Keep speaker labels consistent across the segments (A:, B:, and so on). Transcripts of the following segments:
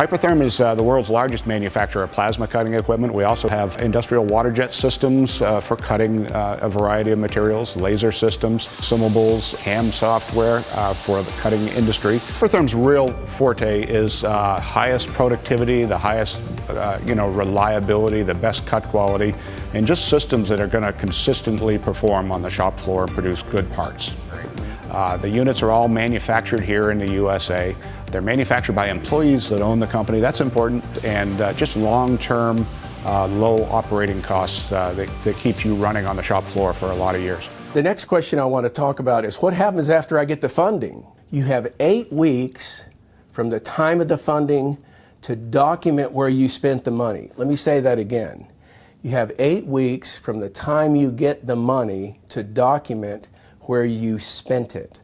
A: Hypothermia is the world's largest manufacturer of plasma cutting equipment. We also have industrial water jet systems for cutting a variety of materials, laser systems, consumables, CAM software for the cutting industry. Hypothermia's real forte is highest productivity, the highest reliability, the best cut quality, and just systems that are going to consistently perform on the shop floor and produce good parts. The units are all manufactured here in the USA. They're manufactured by employees that own the company. That's important, and just long-term, low operating costs that keep you running on the shop floor for a lot of years.
B: The next question I want to talk about is what happens after I get the funding? You have 8 weeks from the time of the funding to document where you spent the money. Let me say that again. You have 8 weeks from the time you get the money to document where you spent it.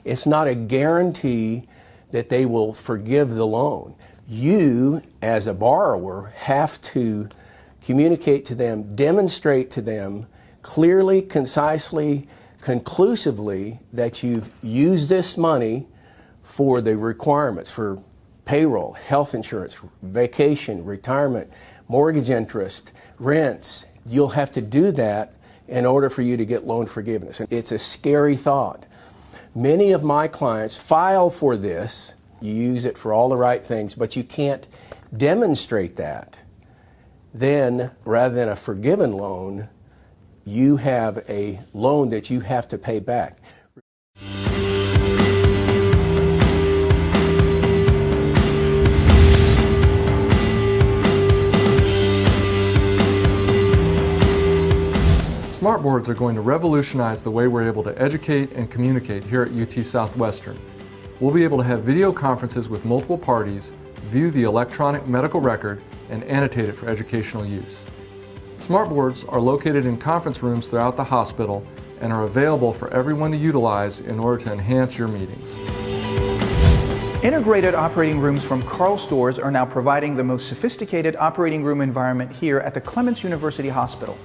B: It's not a guarantee that they will forgive the loan. You, as a borrower, have to communicate to them, demonstrate to them clearly, concisely, conclusively that you've used this money for the requirements for payroll, health insurance, vacation, retirement, mortgage interest, rents. You'll have to do that in order for you to get loan forgiveness. And it's a scary thought. Many of my clients file for this. You use it for all the right things, but you can't demonstrate that. Then, rather than a forgiven loan, you have a loan that you have to pay back.
C: Smartboards are going to revolutionize the way we're able to educate and communicate here at UT Southwestern. We'll be able to have video conferences with multiple parties, view the electronic medical record, and annotate it for educational use. Smartboards are located in conference rooms throughout the hospital and are available for everyone to utilize in order to enhance your meetings.
D: Integrated operating rooms from Karl Stores are now providing the most sophisticated operating room environment here at the Clements University Hospital.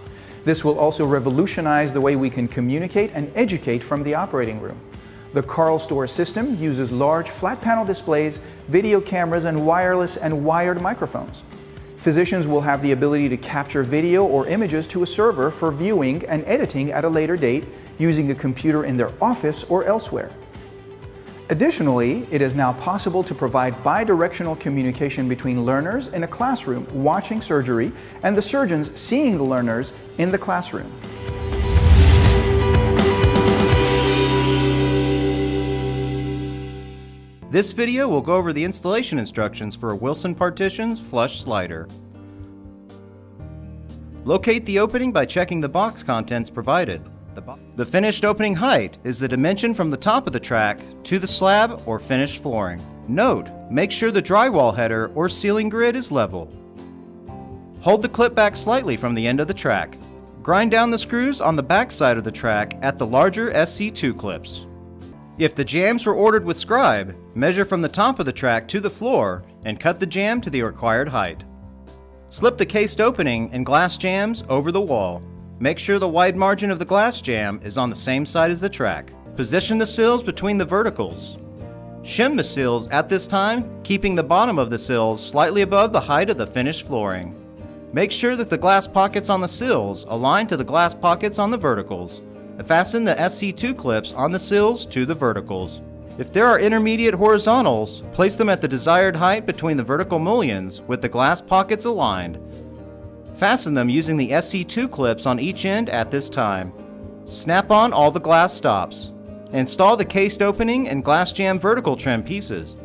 D: This will also revolutionize the way we can communicate and educate from the operating room. The Karl Store system uses large flat panel displays, video cameras, and wireless and wired microphones. Physicians will have the ability to capture video or images to a server for viewing and editing at a later date using a computer in their office or elsewhere. Additionally, it is now possible to provide bidirectional communication between learners in a classroom watching surgery and the surgeons seeing the learners in the classroom.
E: This video will go over the installation instructions for a Wilson Partitions flush slider. Locate the opening by checking the box contents provided. The finished opening height is the dimension from the top of the track to the slab or finished flooring. Note, make sure the drywall header or ceiling grid is level. Hold the clip back slightly from the end of the track. Grind down the screws on the back side of the track at the larger SC2 clips. If the jambs were ordered with scribe, measure from the top of the track to the floor and cut the jamb to the required height. Slip the cased opening and glass jambs over the wall. Make sure the wide margin of the glass jamb is on the same side as the track. Position the sills between the verticals. Shim the sills at this time, keeping the bottom of the sills slightly above the height of the finished flooring. Make sure that the glass pockets on the sills align to the glass pockets on the verticals. Fasten the SC2 clips on the sills to the verticals. If there are intermediate horizontals, place them at the desired height between the vertical mullions with the glass pockets aligned. Fasten them using the SC2 clips on each end at this time. Snap on all the glass stops. Install the cased opening and glass jamb vertical trim pieces.